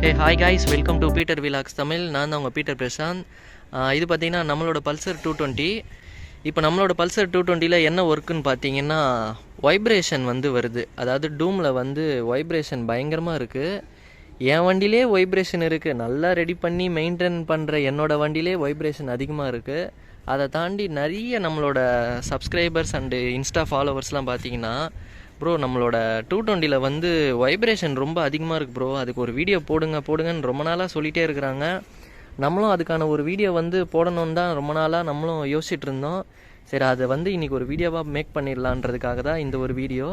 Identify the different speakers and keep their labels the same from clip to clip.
Speaker 1: Hey hi guys, welcome to Peter vlogs Tamil. நான் தான் உங்கள் பீட்டர் பிரசாந்த். இது பார்த்திங்கன்னா நம்மளோட பல்சர் 220. இப்போ நம்மளோட பல்சர் 220ல் என்ன ஒர்க்குன்னு பார்த்தீங்கன்னா வைப்ரேஷன் வந்து வருது. அதாவது டூமில் வந்து வைப்ரேஷன் பயங்கரமாக இருக்குது. என் வண்டியிலே வைப்ரேஷன் இருக்குது. நல்லா ரெடி பண்ணி மெயின்டைன் பண்ணுற என்னோடய வண்டியிலே வைப்ரேஷன் அதிகமாக இருக்குது. அதை தாண்டி நிறைய நம்மளோட சப்ஸ்கிரைபர்ஸ் அண்டு இன்ஸ்டா ஃபாலோவர்ஸ்லாம் பார்த்தீங்கன்னா, ப்ரோ நம்மளோட 220ல் வந்து வைப்ரேஷன் ரொம்ப அதிகமாக இருக்குது ப்ரோ, அதுக்கு ஒரு வீடியோ போடுங்கன்னு ரொம்ப நாளாக சொல்லிகிட்டே இருக்கிறாங்க. நம்மளும் அதுக்கான ஒரு வீடியோ வந்து போடணுன்னு தான் ரொம்ப நாளாக நம்மளும் யோசிச்சுட்டு இருந்தோம். சரி, அதை வந்து இன்றைக்கி ஒரு வீடியோவாக மேக் பண்ணிடலான்றதுக்காக தான் இந்த ஒரு வீடியோ.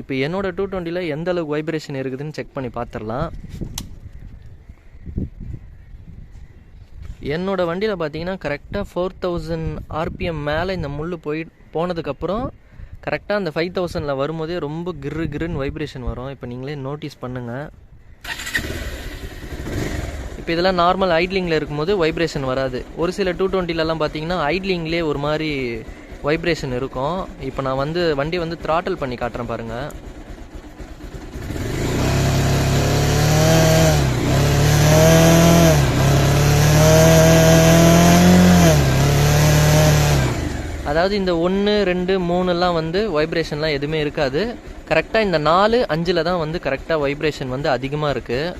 Speaker 1: இப்போ என்னோடய 220ல் எந்த அளவுக்கு வைப்ரேஷன் இருக்குதுன்னு செக் பண்ணி பார்த்துடலாம். என்னோடய வண்டியில் பார்த்தீங்கன்னா கரெக்டாக 4000 RPM மேலே இந்த முள் போனதுக்கப்புறம் கரெக்டாக அந்த 5000ல் வரும்போதே ரொம்ப கிருன்னு வைப்ரேஷன் வரும். இப்போ நீங்களே நோட்டீஸ் பண்ணுங்கள். இப்போ இதெல்லாம் நார்மல் ஐட்லிங்கில் இருக்கும்போது வைப்ரேஷன் வராது. ஒரு சில 220லலாம் பார்த்தீங்கன்னா ஐட்லிங்லேயே ஒரு மாதிரி வைப்ரேஷன் இருக்கும். இப்போ நான் வந்து வண்டி வந்து த்ராட்டில் பண்ணி காட்டுறேன் பாருங்கள். அதாவது இந்த 1, 2, 3 வந்து வைப்ரேஷன்லாம் எதுவுமே இருக்காது. கரெக்டாக இந்த 4, 5 தான் வந்து கரெக்டாக வைப்ரேஷன் வந்து அதிகமாக இருக்குது.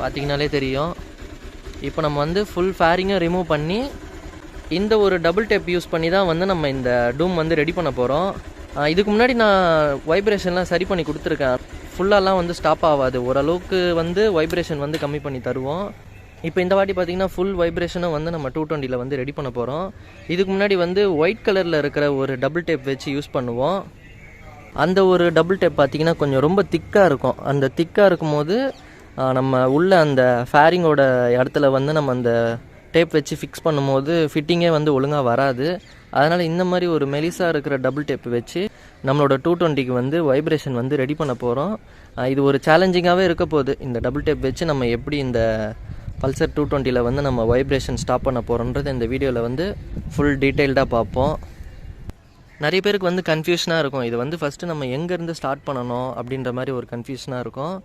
Speaker 1: பார்த்தீங்கனாலே தெரியும். இப்போ நம்ம வந்து ஃபுல் ஃபேரிங்கை ரிமூவ் பண்ணி இந்த ஒரு டபுள் டேப் யூஸ் பண்ணி தான் வந்து நம்ம இந்த டூம் வந்து ரெடி பண்ண போகிறோம். இதுக்கு முன்னாடி நான் வைப்ரேஷன்லாம் சரி பண்ணி கொடுத்துருக்கேன். ஃபுல்லாலாம் வந்து ஸ்டாப் ஆகாது, ஓரளவுக்கு வந்து வைப்ரேஷன் வந்து கம்மி பண்ணி தருவோம். இப்போ இந்த வாட்டி பார்த்திங்கன்னா ஃபுல் வைப்ரேஷனும் வந்து நம்ம 220ல் வந்து ரெடி பண்ண போகிறோம். இதுக்கு முன்னாடி வந்து ஒயிட் கலரில் இருக்கிற ஒரு டபுள் டேப் வச்சு யூஸ் பண்ணுவோம். அந்த ஒரு டபுள் டேப் பார்த்திங்கன்னா கொஞ்சம் ரொம்ப திக்காக இருக்கும். அந்த திக்காக இருக்கும்போது நம்ம உள்ள அந்த ஃபேரிங்கோட இடத்துல வந்து நம்ம அந்த டேப் வச்சு ஃபிக்ஸ் பண்ணும்போது ஃபிட்டிங்கே வந்து ஒழுங்காக வராது. அதனால் இந்த மாதிரி ஒரு மெலிசாக இருக்கிற டபுள் டேப் வச்சு நம்மளோட 220க்கு வந்து வைப்ரேஷன் வந்து ரெடி பண்ண போகிறோம். இது ஒரு சேலஞ்சிங்காகவே இருக்க போகுது. இந்த டபுள் டேப் வச்சு நம்ம எப்படி இந்த பல்சர் 220ல் வந்து நம்ம வைப்ரேஷன் ஸ்டாப் பண்ண போகிறோன்றது இந்த வீடியோவில் வந்து ஃபுல் டீட்டெயில்டாக பார்ப்போம். நிறைய பேருக்கு வந்து கன்ஃபியூஷனாக இருக்கும். இது வந்து ஃபஸ்ட்டு நம்ம எங்கேருந்து ஸ்டார்ட் பண்ணணும் அப்படின்ற மாதிரி ஒரு கன்ஃபியூஷனாக இருக்கும்.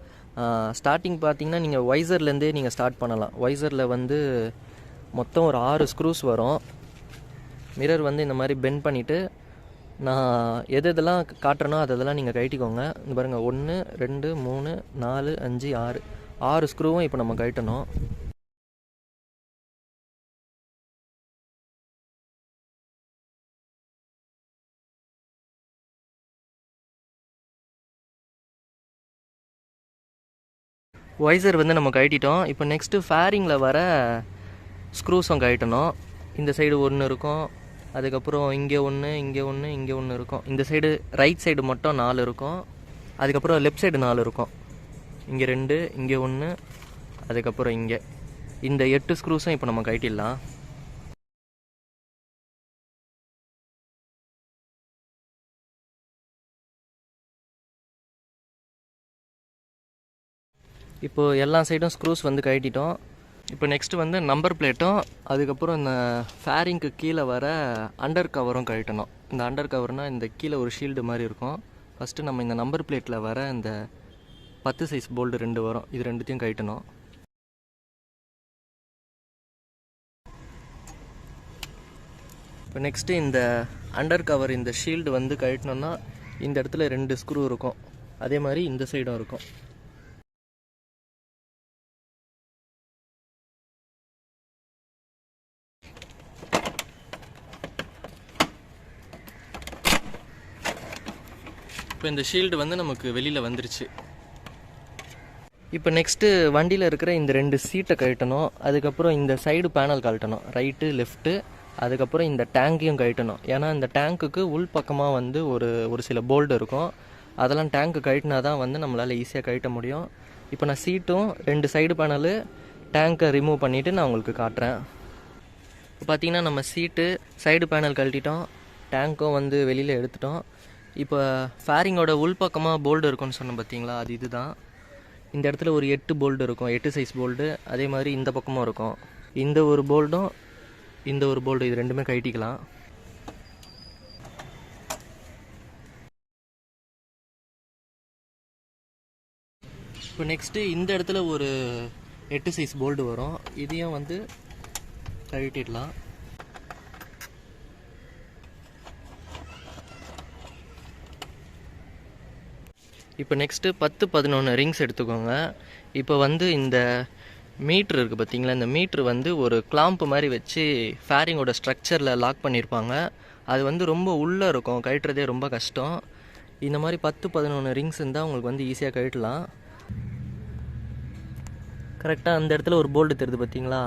Speaker 1: ஸ்டார்டிங் பார்த்திங்கன்னா நீங்கள் வைசர்லேருந்தே நீங்கள் ஸ்டார்ட் பண்ணலாம். வைசரில் வந்து மொத்தம் ஒரு 6 ஸ்க்ரூஸ் வரும். மிரர் வந்து இந்த மாதிரி பெண்ட் பண்ணிவிட்டு நான் எதெல்லாம் காட்டுறனோ அதெல்லாம் நீங்கள் கழட்டிக்கோங்க. இந்த பாருங்கள், 1, 2, 3, 4, 5, 6 ஸ்க்ரூவும் இப்போ நம்ம கழட்டணும். வைசர் வந்து நம்ம கழட்டிட்டோம். இப்போ நெக்ஸ்ட்டு ஃபேரிங்கில் வர ஸ்க்ரூஸும் கழட்டணும். இந்த சைடு 1 இருக்கும், அதுக்கப்புறம் இங்கே 1, இங்கே 1, இங்கே 1 இருக்கும். இந்த சைடு ரைட் சைடு மட்டும் 4 இருக்கும். அதுக்கப்புறம் லெஃப்ட் சைடு 4 இருக்கும். இங்கே 2, இங்கே 1, அதுக்கப்புறம் இங்கே இந்த 8 ஸ்க்ரூஸும் இப்போ நம்ம கழட்டிடலாம். இப்போது எல்லா சைடும் ஸ்க்ரூஸ் வந்து கழட்டிட்டோம். இப்போ நெக்ஸ்ட்டு வந்து நம்பர் பிளேட்டும் அதுக்கப்புறம் இந்த ஃபேரிங்க்கு கீழே வர அண்டர் கவரும் கழட்டணும். இந்த அண்டர் கவர்னால் இந்த கீழே ஒரு ஷீல்டு மாதிரி இருக்கும். ஃபஸ்ட்டு நம்ம இந்த நம்பர் பிளேட்டில் வர இந்த 10 சைஸ் போல்டு 2 வரும், இது 2த்தையும் கழட்டணும். இப்போ நெக்ஸ்ட்டு இந்த அண்டர் கவர் இந்த ஷீல்டு வந்து கழட்டினோன்னா இந்த இடத்துல 2 ஸ்க்ரூ இருக்கும். அதே மாதிரி இந்த சைடும் இருக்கும். இப்போ இந்த ஷீல்டு வந்து நமக்கு வெளியில் வந்துருச்சு. இப்போ நெக்ஸ்ட்டு வண்டியில் இருக்கிற இந்த 2 சீட்டை கழட்டணும். அதுக்கப்புறம் இந்த சைடு பேனல் கழட்டணும், ரைட்டு லெஃப்ட்டு. அதுக்கப்புறம் இந்த டேங்கையும் கழட்டணும். ஏன்னா இந்த டேங்க்குக்கு உள் பக்கமாக வந்து ஒரு சில போல்டு இருக்கும். அதெல்லாம் டேங்க்கு கழட்டினா தான் வந்து நம்மளால் ஈஸியாக கழட்ட முடியும். இப்போ நான் சீட்டும் 2 சைடு பேனலு டேங்க்கை ரிமூவ் பண்ணிவிட்டு நான் உங்களுக்கு காட்டுறேன். இப்போ பார்த்திங்கன்னா நம்ம சீட்டு சைடு பேனல் கழட்டிட்டோம், டேங்க்கும் வந்து வெளியில் எடுத்துட்டோம். இப்போ ஃபேரிங்கோட உள்பக்கமாக போல்டு இருக்குன்னு சொன்னோம் பார்த்தீங்களா, அது இது தான். இந்த இடத்துல ஒரு 8 போல்டு இருக்கும், 8 சைஸ் போல்டு. அதே மாதிரி இந்த பக்கமும் இருக்கும். இந்த ஒரு போல்டும் இந்த ஒரு போல்டு, இது 2மே கழட்டிக்கலாம். இப்போ நெக்ஸ்ட்டு இந்த இடத்துல ஒரு 8 சைஸ் போல்டு வரும், இதையும் வந்து கழட்டிடலாம். இப்போ நெக்ஸ்ட்டு 10-11 ரிங்ஸ் எடுத்துக்கோங்க. இப்போ வந்து இந்த மீட்ரு இருக்குது பார்த்தீங்களா, இந்த மீட்ரு வந்து ஒரு கிளாம்ப் மாதிரி வச்சு ஃபேரிங்கோட ஸ்ட்ரக்சரில் லாக் பண்ணியிருப்பாங்க. அது வந்து ரொம்ப உள்ளே இருக்கும், கழட்டுறதே ரொம்ப கஷ்டம். இந்த மாதிரி 10-11 ரிங்ஸ் இருந்தால் உங்களுக்கு வந்து ஈஸியாக கழட்டலாம். கரெக்டாக அந்த இடத்துல ஒரு போல்டு தெரியுது பார்த்தீங்களா,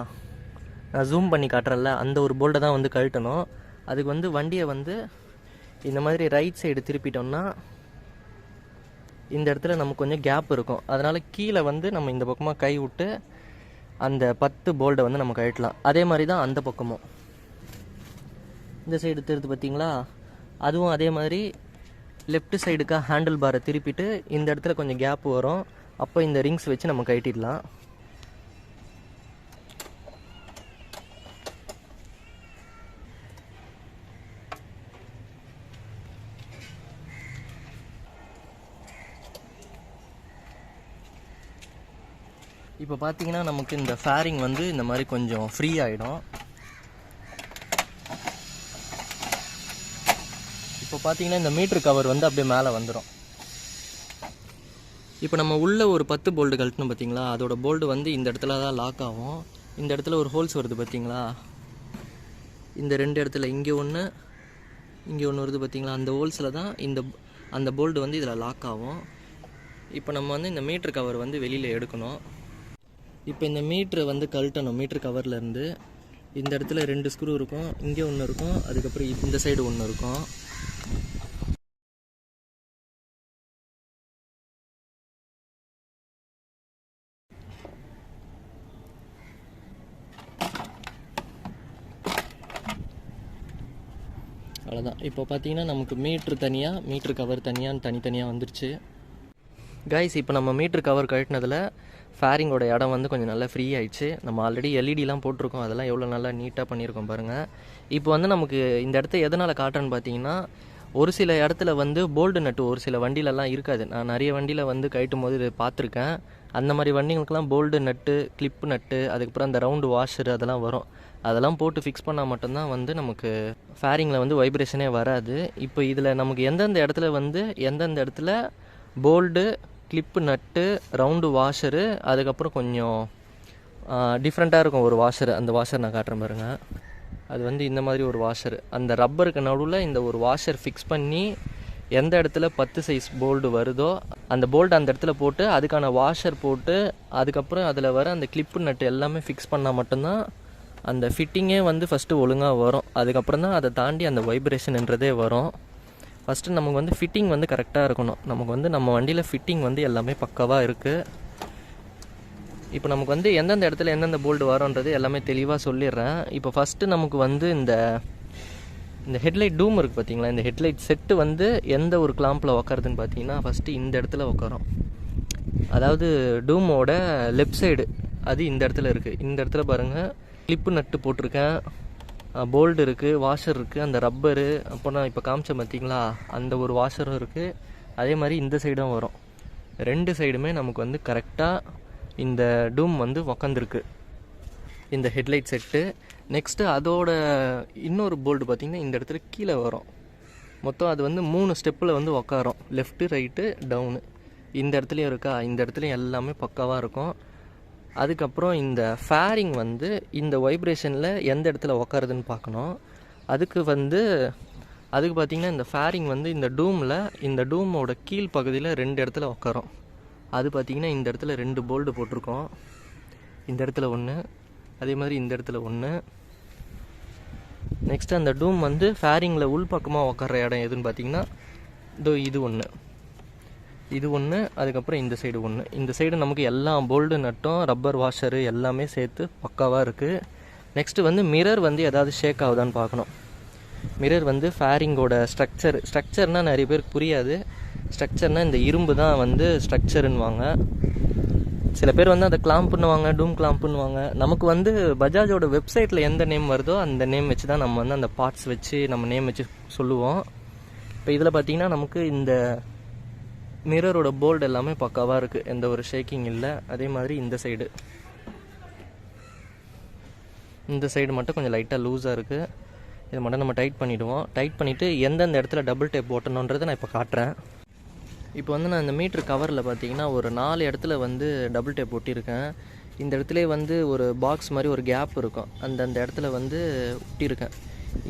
Speaker 1: நான் ஜூம் பண்ணி காட்டுறேன்ல, அந்த ஒரு போல்டை தான் வந்து கழட்டணும். அதுக்கு வந்து வண்டியை வந்து இந்த மாதிரி ரைட் சைடு திருப்பிட்டோம்னா இந்த இடத்துல நமக்கு கொஞ்சம் கேப் இருக்கும். அதனால் கீழே வந்து நம்ம இந்த பக்கமாக கை விட்டு அந்த 10 போல்டை வந்து நம்ம கழட்டலாம். அதே மாதிரி தான் அந்த பக்கமும் இந்த சைடு தெரியுது பார்த்தீங்களா, அதுவும் அதே மாதிரி லெஃப்ட் சைடுக்காக ஹேண்டில் பாரை திருப்பிட்டு இந்த இடத்துல கொஞ்சம் கேப் வரும். அப்போ இந்த ரிங்ஸ் வச்சு நம்ம கழட்டிடலாம். இப்போ பார்த்தீங்கன்னா நமக்கு இந்த ஃபேரிங் வந்து இந்த மாதிரி கொஞ்சம் ஃப்ரீ ஆகிடும். இப்போ பார்த்தீங்கன்னா இந்த மீட்ரு கவர் வந்து அப்படியே மேலே வந்துடும். இப்போ நம்ம உள்ளே ஒரு 10 போல்டு கழட்டணும் பார்த்தீங்களா, அதோட போல்டு வந்து இந்த இடத்துல தான் லாக் ஆகும். இந்த இடத்துல ஒரு ஹோல்ஸ் வருது பார்த்தீங்களா, இந்த 2 இடத்துல இங்கே ஒன்று இங்கே ஒன்று வருது பார்த்தீங்களா, அந்த ஹோல்ஸில் தான் அந்த போல்டு வந்து இதில் லாக் ஆகும். இப்போ நம்ம வந்து இந்த மீட்ரு கவர் வந்து வெளியில் எடுக்கணும். இப்போ இந்த மீட்ரு வந்து கழட்டணும். மீட்ரு கவர்லேருந்து இந்த இடத்துல 2 ஸ்க்ரூ இருக்கும், இங்கே ஒன்று இருக்கும், அதுக்கப்புறம் இந்த சைடு ஒன்று இருக்கும். அவ்வளோதான். இப்போ பார்த்தீங்கன்னா நமக்கு மீட்ரு தனியாக, மீட்ரு கவர் தனியாக தனித்தனியாக வந்துருச்சு. கைஸ், இப்போ நம்ம மீட்ரு கவர் கழட்டினதில் ஃபேரிங்கோட இடம் வந்து கொஞ்சம் நல்லா ஃப்ரீ ஆயிடுச்சு. நம்ம ஆல்ரெடி எல்இடிலாம் போட்டிருக்கோம், அதெல்லாம் எவ்வளோ நல்லா நீட்டாக பண்ணியிருக்கோம் பாருங்கள். இப்போ வந்து நமக்கு இந்த இடத்த எதனால் காட்டுறேன்னு பார்த்தீங்கன்னா, ஒரு சில இடத்துல வந்து போல்டு நட்டு ஒரு சில வண்டியிலலாம் இருக்காது. நான் நிறைய வண்டியில் வந்து கழட்டும் போது இது பார்த்துருக்கேன். அந்த மாதிரி வண்டிங்களுக்கெல்லாம் போல்டு நட்டு, கிளிப்பு நட்டு, அதுக்கப்புறம் அந்த ரவுண்டு வாஷரு அதெல்லாம் வரும். அதெல்லாம் போட்டு ஃபிக்ஸ் பண்ணால் மட்டும்தான் வந்து நமக்கு ஃபேரிங்கில் வந்து வைப்ரேஷனே வராது. இப்போ இதில் நமக்கு எந்தெந்த இடத்துல வந்து எந்தெந்த இடத்துல போல்டு, கிளிப்பு நட்டு, ரவுண்டு வாஷரு, அதுக்கப்புறம் கொஞ்சம் டிஃப்ரெண்ட்டாக இருக்கும் ஒரு வாஷரு. அந்த வாஷர் நான் காட்டுறேன் பாருங்க. அது வந்து இந்த மாதிரி ஒரு வாஷர், அந்த ரப்பருக்கு நடுவில் இந்த ஒரு வாஷர் ஃபிக்ஸ் பண்ணி எந்த இடத்துல 10 சைஸ் போல்டு வருதோ அந்த போல்டு அந்த இடத்துல போட்டு அதுக்கான வாஷர் போட்டு அதுக்கப்புறம் அதில் வர அந்த கிளிப்பு நட்டு எல்லாமே ஃபிக்ஸ் பண்ணால் மட்டும்தான் அந்த ஃபிட்டிங்கே வந்து ஃபஸ்ட்டு ஒழுங்காக வரும். அதுக்கப்புறம் தான் அதை தாண்டி அந்த வைப்ரேஷன்ன்றதே வரும். ஃபஸ்ட்டு நமக்கு வந்து ஃபிட்டிங் வந்து கரெக்டாக இருக்கணும். நமக்கு வந்து நம்ம வண்டியில் ஃபிட்டிங் வந்து எல்லாமே பக்காவாக இருக்குது. இப்போ நமக்கு வந்து எந்தெந்த இடத்துல எந்தெந்த போல்டு வரும்ன்றது எல்லாமே தெளிவாக சொல்லிடுறேன். இப்போ ஃபஸ்ட்டு நமக்கு வந்து இந்த ஹெட்லைட் டூம் இருக்குது பார்த்தீங்களா, இந்த ஹெட்லைட் செட்டு வந்து எந்த ஒரு கிளாம்பில் உக்காருதுன்னு பார்த்தீங்கன்னா ஃபஸ்ட்டு இந்த இடத்துல உட்காரும். அதாவது டூமோட லெஃப்ட் சைடு அது இந்த இடத்துல இருக்குது. இந்த இடத்துல பாருங்கள், கிளிப்பு நட்டு போட்டிருக்கேன், போல்டு இருக்குது, வாஷர் இருக்குது, அந்த ரப்பரு, அப்போ நான் இப்போ காமிச்சேன் பார்த்தீங்களா அந்த ஒரு வாஷரும் இருக்குது. அதே மாதிரி இந்த சைடும் வரும். 2 சைடுமே நமக்கு வந்து கரெக்டாக இந்த டூம் வந்து உக்காந்துருக்கு இந்த ஹெட்லைட் செட்டு. நெக்ஸ்ட்டு அதோட இன்னொரு போல்டு பார்த்திங்கன்னா இந்த இடத்துல கீழே வரும். மொத்தம் அது வந்து 3 ஸ்டெப்பில் வந்து உக்காரும், லெஃப்ட்டு ரைட்டு டவுனு. இந்த இடத்துலையும் இருக்கா, இந்த இடத்துலையும் எல்லாமே பக்காவாக இருக்கும். அதுக்கப்புறம் இந்த ஃபேரிங் வந்து இந்த வைப்ரேஷனில் எந்த இடத்துல உக்காருதுன்னு பார்க்கணும். அதுக்கு பார்த்திங்கன்னா இந்த ஃபேரிங் வந்து இந்த டூமோட கீழ் பகுதியில் 2 இடத்துல உக்காரும். அது பார்த்திங்கன்னா இந்த இடத்துல 2 போல்டு போட்டிருக்கோம். இந்த இடத்துல ஒன்று, அதே மாதிரி இந்த இடத்துல ஒன்று. நெக்ஸ்ட்டு அந்த டூம் வந்து ஃபேரிங்கில் உள் பக்கமாக உக்கார இடம் எதுன்னு பார்த்திங்கன்னா இது ஒன்று, அதுக்கப்புறம் இந்த சைடு ஒன்று. இந்த சைடு நமக்கு எல்லா போல்டு நட்டும் ரப்பர் வாஷரு எல்லாமே சேர்த்து பக்காவாக இருக்குது. நெக்ஸ்ட்டு வந்து மிரர் வந்து எதாவது ஷேக் ஆகுதான்னு பார்க்கணும். மிரர் வந்து ஃபேரிங்கோட ஸ்ட்ரக்சர்னால் நிறைய பேருக்கு புரியாது. ஸ்ட்ரக்சர்னால் இந்த இரும்பு தான் வந்து ஸ்ட்ரக்சருன்னுவாங்க. சில பேர் வந்து அதை கிளாம்புன்னுவாங்க, டூம் கிளாம்புன்னுவாங்க. நமக்கு வந்து பஜாஜோட வெப்சைட்டில் எந்த நேம் வருதோ அந்த நேம் வச்சு தான் நம்ம வந்து அந்த பார்ட்ஸ் வச்சு நம்ம நேம் வச்சு சொல்லுவோம். இப்போ இதில் பார்த்திங்கன்னா நமக்கு மிரரோட போல்டு எல்லாமே பக்காவாக இருக்குது, எந்த ஒரு ஷேக்கிங் இல்லை. அதே மாதிரி இந்த சைடு மட்டும் கொஞ்சம் லைட்டாக லூஸாக இருக்குது. இதை மட்டும் நம்ம டைட் பண்ணிவிடுவோம். டைட் பண்ணிவிட்டு எந்தெந்த இடத்துல டபுள் டேப் ஓட்டணுன்றதை நான் இப்போ காட்டுறேன். இப்போ வந்து நான் இந்த மீட்ரு கவரில் பார்த்தீங்கன்னா ஒரு 4 இடத்துல வந்து டபுள் டேப் ஒட்டியிருக்கேன். இந்த இடத்துல வந்து ஒரு பாக்ஸ் மாதிரி ஒரு கேப் இருக்கும், அந்த இடத்துல வந்து ஒட்டியிருக்கேன்.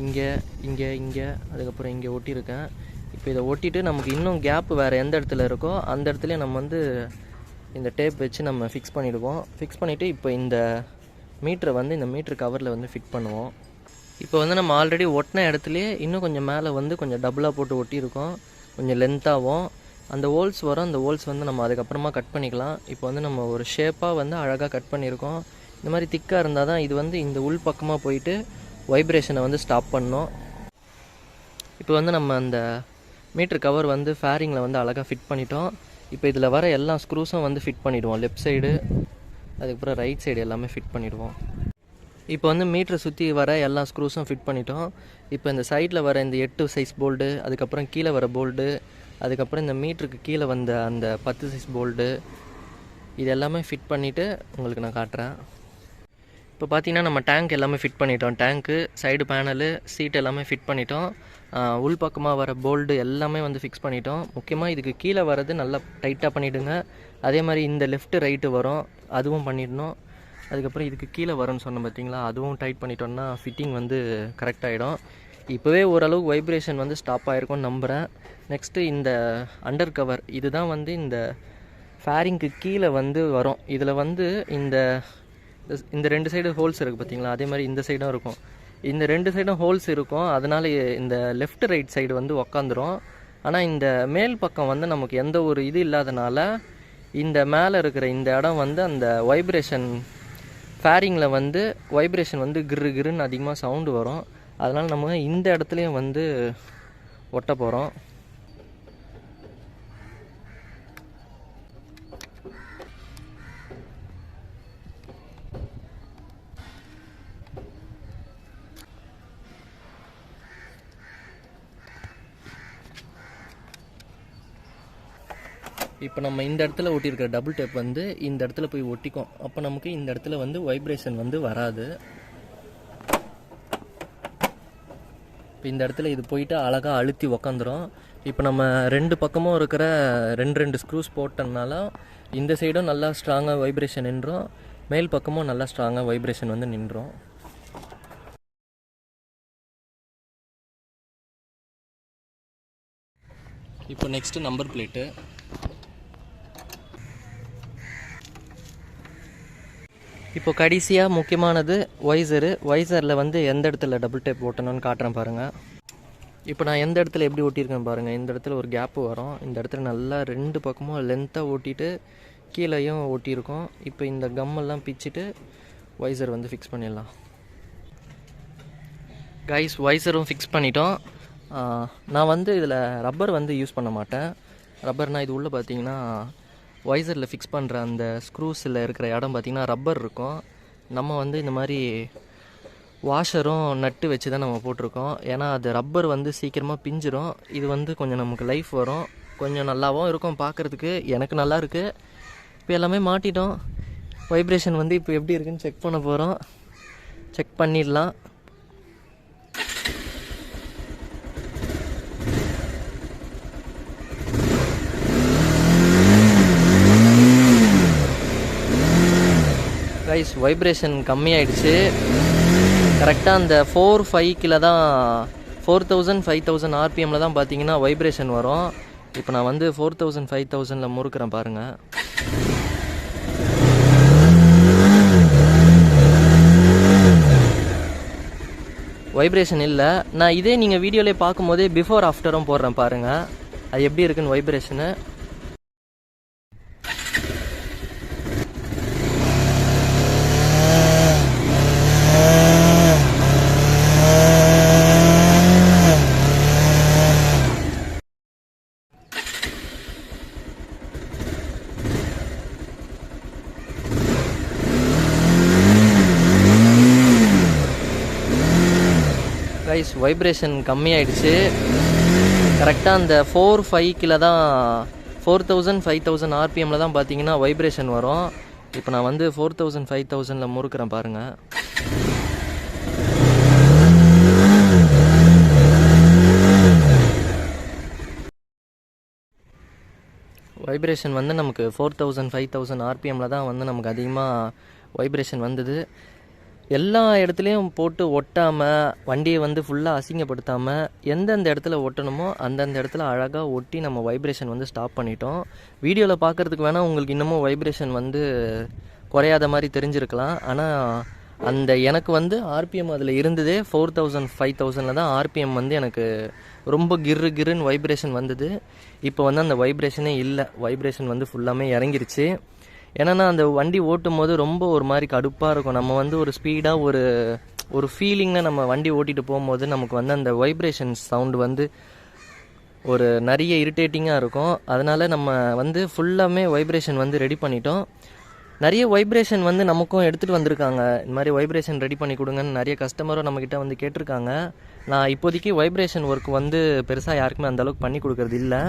Speaker 1: இங்கே அதுக்கப்புறம் இங்கே ஒட்டியிருக்கேன். இப்போ இதை ஒட்டிட்டு நமக்கு இன்னும் கேப் வேறு எந்த இடத்துல இருக்கோ அந்த இடத்துல நம்ம வந்து இந்த டேப் வச்சு நம்ம ஃபிக்ஸ் பண்ணிவிடுவோம். ஃபிக்ஸ் பண்ணிவிட்டு இப்போ இந்த மீட்டரை வந்து இந்த மீட்ரு கவரில் வந்து ஃபிட் பண்ணுவோம். இப்போ வந்து நம்ம ஆல்ரெடி ஒட்டின இடத்துலையே இன்னும் கொஞ்சம் மேலே வந்து கொஞ்சம் டபுளாக போட்டு ஒட்டியிருக்கோம், கொஞ்சம் லென்த்தாகவும் அந்த ஹோல்ஸ் வரும். அந்த ஹோல்ஸ் வந்து நம்ம அதுக்கப்புறமா கட் பண்ணிக்கலாம். இப்போ வந்து நம்ம ஒரு ஷேப்பாக வந்து அழகாக கட் பண்ணியிருக்கோம். இந்த மாதிரி திக்காக இருந்தால் தான் இது வந்து இந்த உள் பக்கமாக போயிட்டு வைப்ரேஷனை வந்து ஸ்டாப் பண்ணோம். இப்போ வந்து நம்ம அந்த மீட்ரு கவர் வந்து ஃபேரிங்கில் வந்து அழகாக ஃபிட் பண்ணிட்டோம். இப்போ இதில் வர எல்லா ஸ்க்ரூஸும் வந்து ஃபிட் பண்ணிவிடுவோம். லெஃப்ட் சைடு அதுக்கப்புறம் ரைட் சைடு எல்லாமே ஃபிட் பண்ணிவிடுவோம். இப்போ வந்து மீட்டரை சுற்றி வர எல்லா ஸ்க்ரூஸும் ஃபிட் பண்ணிட்டோம். இப்போ இந்த சைடில் வர இந்த 8 சைஸ் போல்டு, அதுக்கப்புறம் கீழே வர போல்டு, அதுக்கப்புறம் இந்த மீட்டருக்கு கீழே வந்த அந்த 10 சைஸ் போல்டு, இது எல்லாமே ஃபிட் பண்ணிவிட்டு உங்களுக்கு நான் காட்டுறேன். இப்போ பார்த்தீங்கன்னா நம்ம டேங்க் எல்லாமே ஃபிட் பண்ணிட்டோம். டேங்க்கு, சைடு பேனலு, சீட் எல்லாமே ஃபிட் பண்ணிட்டோம். உள் பக்கமாக வர போல்டு எல்லாமே வந்து ஃபிக்ஸ் பண்ணிட்டோம். முக்கியமாக இதுக்கு கீழே வரது நல்லா டைட்டாக பண்ணிவிடுங்க. அதே மாதிரி இந்த லெஃப்ட்டு ரைட்டு வரும், அதுவும் பண்ணிடணும். அதுக்கப்புறம் இதுக்கு கீழே வரும்னு சொன்னோம் பார்த்தீங்களா, அதுவும் டைட் பண்ணிட்டோம்னா ஃபிட்டிங் வந்து கரெக்டாகிடும். இப்போவே ஓரளவுக்கு வைப்ரேஷன் வந்து ஸ்டாப் ஆகிருக்கும்னு நம்புகிறேன். நெக்ஸ்ட்டு இந்த அண்டர் கவர், இதுதான் வந்து இந்த ஃபேரிங்க்கு கீழே வந்து வரும். இதில் வந்து இந்த 2 சைடு ஹோல்ஸ் இருக்குது பார்த்தீங்களா, அதே மாதிரி இந்த சைடும் இருக்கும். இந்த 2 சைடும் ஹோல்ஸ் இருக்கும், அதனால் இந்த லெஃப்ட் ரைட் சைடு வந்து உக்காந்துரும். ஆனால் இந்த மேல் பக்கம் வந்து நமக்கு எந்த ஒரு இது இல்லாதனால இந்த மேலே இருக்கிற இந்த இடம் வந்து அந்த வைப்ரேஷன் ஃபேரிங்கில் வந்து வைப்ரேஷன் வந்து கிருன்னு அதிகமாக சவுண்டு வரும். அதனால் நம்ம இந்த இடத்துலையும் வந்து ஒட்ட போகிறோம். இப்போ நம்ம இந்த இடத்துல ஒட்டியிருக்கிற டபுள் டேப் வந்து இந்த இடத்துல போய் ஒட்டிக்கும். அப்போ நமக்கு இந்த இடத்துல வந்து வைப்ரேஷன் வந்து வராது. இப்போ இந்த இடத்துல இது போயிட்டு அழகாக அழுத்தி உக்காந்துரும். இப்போ நம்ம 2 பக்கமும் இருக்கிற 2 ஸ்க்ரூஸ் போட்டோம்னால இந்த சைடும் நல்லா ஸ்ட்ராங்காக வைப்ரேஷன் நின்றோம், மேல் பக்கமும் நல்லா ஸ்ட்ராங்காக வைப்ரேஷன் வந்து நின்றோம். இப்போ நெக்ஸ்ட்டு நம்பர் பிளேட்டு. இப்போ கடைசியாக முக்கியமானது வைசரு. வைசரில் வந்து எந்த இடத்துல டபுள் டேப் ஓட்டணும்னு காட்டுறேன் பாருங்கள். இப்போ நான் எந்த இடத்துல எப்படி ஓட்டியிருக்கேன் பாருங்கள். இந்த இடத்துல ஒரு கேப்பு வரும், இந்த இடத்துல நல்லா 2 பக்கமும் லென்த்தாக ஓட்டிட்டு கீழேயும் ஓட்டியிருக்கோம். இப்போ இந்த கம்மெல்லாம் பிச்சுட்டு வைசர் வந்து ஃபிக்ஸ் பண்ணிடலாம். கைஸ், வைசரும் ஃபிக்ஸ் பண்ணிட்டோம். நான் வந்து இதில் ரப்பர் வந்து யூஸ் பண்ண மாட்டேன். ரப்பர்னால் இது உள்ளே பார்த்தீங்கன்னா வைசரில் ஃபிக்ஸ் பண்ணுற அந்த ஸ்க்ரூஸில் இருக்கிற இடம் பார்த்திங்கன்னா ரப்பர் இருக்கும். நம்ம வந்து இந்த மாதிரி வாஷரும் நட்டு வச்சு தான் நம்ம போட்டிருக்கோம். ஏன்னா அது ரப்பர் வந்து சீக்கிரமாக பிஞ்சிரும். இது வந்து கொஞ்சம் நமக்கு லைஃப் வரும், கொஞ்சம் நல்லாவும் இருக்கும் பார்க்குறதுக்கு. எனக்கு நல்லா இருக்குது. இப்போ எல்லாமே மாட்டிட்டோம். வைப்ரேஷன் வந்து இப்போ எப்படி இருக்குன்னு செக் பண்ண போகிறோம். செக் பண்ணிடலாம். கைஸ், வைப்ரேஷன் கம்மியாயிடுச்சு. கரெக்டாக அந்த 4-5 தான் 4000-5000 ஆர்பிஎம்மில் தான் பார்த்தீங்கன்னா வைப்ரேஷன் வரும். இப்போ நான் வந்து 4000-5000 முறுக்கிறேன் பாருங்கள். வைப்ரேஷன் இல்லை. நான் இதே நீங்கள் வீடியோலேயே பார்க்கும்போதே பிஃபோர் ஆஃப்டரும் போடுறேன் பாருங்கள், அது எப்படி இருக்குன்னு வைப்ரேஷனு. கைஸ், வைப்ரேஷன் கம்மியாயிடுச்சு. கரெக்டாக அந்த 4-5 தான் 4000 5000 ஆர்பிஎம்மில் தான் பார்த்தீங்கன்னா வைப்ரேஷன் வரும். இப்போ நான் வந்து 4000 5000 முறுக்கிறேன் பாருங்கள். வைப்ரேஷன் வந்து நமக்கு 4000 5000 ஆர்பிஎம்மில் தான் வந்து நமக்கு அதிகமாக வைப்ரேஷன் வந்தது. எல்லா இடத்துலையும் போட்டு ஒட்டாமல் வண்டியை வந்து ஃபுல்லாக அசிங்கப்படுத்தாமல் எந்தெந்த இடத்துல ஒட்டணுமோ அந்தந்த இடத்துல அழகாக ஒட்டி நம்ம வைப்ரேஷன் வந்து ஸ்டாப் பண்ணிட்டோம். வீடியோவில் பார்க்குறதுக்கு வேணால் உங்களுக்கு இன்னமும் வைப்ரேஷன் வந்து குறையாத மாதிரி தெரிஞ்சிருக்கலாம். ஆனால் அந்த எனக்கு வந்து ஆர்பிஎம் அதில் இருந்ததே 4000 5000 தான் ஆர்பிஎம் வந்து எனக்கு ரொம்ப கிருன்னு வைப்ரேஷன் வந்தது. இப்போ வந்து அந்த வைப்ரேஷனே இல்லை, வைப்ரேஷன் வந்து ஃபுல்லாமே இறங்கிருச்சு. ஏன்னா அந்த வண்டி ஓட்டும் போது ரொம்ப ஒரு மாதிரி கடுப்பாக இருக்கும். நம்ம வந்து ஒரு ஸ்பீடாக ஒரு ஃபீலிங்கில் நம்ம வண்டி ஓட்டிகிட்டு போகும்போது நமக்கு வந்து அந்த வைப்ரேஷன் சவுண்டு வந்து ஒரு நிறைய இரிட்டேட்டிங்காக இருக்கும். அதனால் நம்ம வந்து ஃபுல்லாமே வைப்ரேஷன் வந்து ரெடி பண்ணிட்டோம். நிறைய வைப்ரேஷன் வந்து நமக்கும் எடுத்துகிட்டு வந்திருக்காங்க. இந்த மாதிரி வைப்ரேஷன் ரெடி பண்ணி கொடுங்கன்னு நிறைய கஸ்டமரும் நம்மக்கிட்ட வந்து கேட்டிருக்காங்க. நான் இப்போதைக்கு வைப்ரேஷன் ஒர்க் வந்து பெருசாக யாருக்குமே அந்தளவுக்கு பண்ணி கொடுக்குறது இல்லை.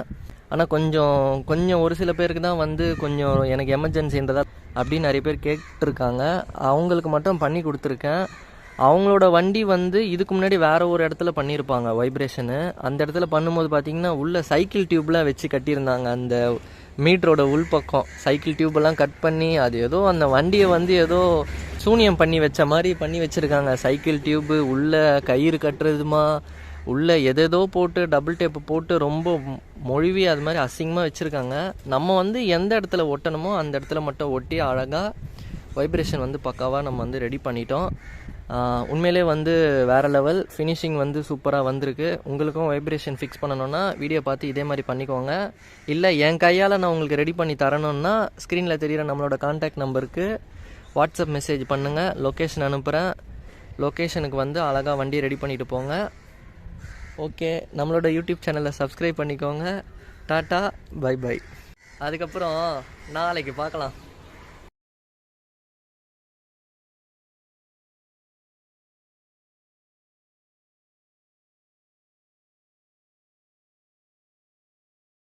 Speaker 1: ஆனால் கொஞ்சம் ஒரு சில பேருக்கு தான் வந்து கொஞ்சம் எனக்கு எமர்ஜென்சின்றதா அப்படின்னு நிறைய பேர் கேட்டிருக்காங்க. அவங்களுக்கு மட்டும் பண்ணி கொடுத்துருக்கேன். அவங்களோட வண்டி வந்து இதுக்கு முன்னாடி வேறு ஒரு இடத்துல பண்ணியிருப்பாங்க வைப்ரேஷனு. அந்த இடத்துல பண்ணும்போது பார்த்திங்கன்னா உள்ள சைக்கிள் டியூப்லாம் வச்சு கட்டியிருந்தாங்க. அந்த மீட்டரோட உள்பக்கம் சைக்கிள் டியூப்பெல்லாம் கட் பண்ணி அது ஏதோ அந்த வண்டியை வந்து ஏதோ சூனியம் பண்ணி வச்ச மாதிரி பண்ணி வச்சுருக்காங்க. சைக்கிள் டியூப்பு உள்ள கயிறு கட்டுறதுமா உள்ளே எதேதோ போட்டு டபுள் டேப்பு போட்டு ரொம்ப மொழிவி அது மாதிரி அசிங்கமாக வச்சுருக்காங்க. நம்ம வந்து எந்த இடத்துல ஒட்டணுமோ அந்த இடத்துல மட்டும் ஒட்டி அழகாக வைப்ரேஷன் வந்து பக்காவாக நம்ம வந்து ரெடி பண்ணிட்டோம். உண்மையிலே வந்து வேறு லெவல் ஃபினிஷிங் வந்து சூப்பராக வந்திருக்கு. உங்களுக்கும் வைப்ரேஷன் ஃபிக்ஸ் பண்ணணுன்னா வீடியோ பார்த்து இதே மாதிரி பண்ணிக்கோங்க. இல்லை என் கையால் நான் உங்களுக்கு ரெடி பண்ணி தரணுன்னா ஸ்க்ரீனில் தெரிகிற நம்மளோட கான்டாக்ட் நம்பருக்கு வாட்ஸ்அப் மெசேஜ் பண்ணுங்கள், லொக்கேஷன் அனுப்புகிறேன். லொக்கேஷனுக்கு வந்து அழகாக வண்டி ரெடி பண்ணிட்டு போங்க. ஓகே, நம்மளோட யூடியூப் சேனலை சப்ஸ்கிரைப் பண்ணிக்கோங்க. Ta-ta, bye bye. அதுக்கப்புறம் நாளைக்கு பார்க்கலாம்.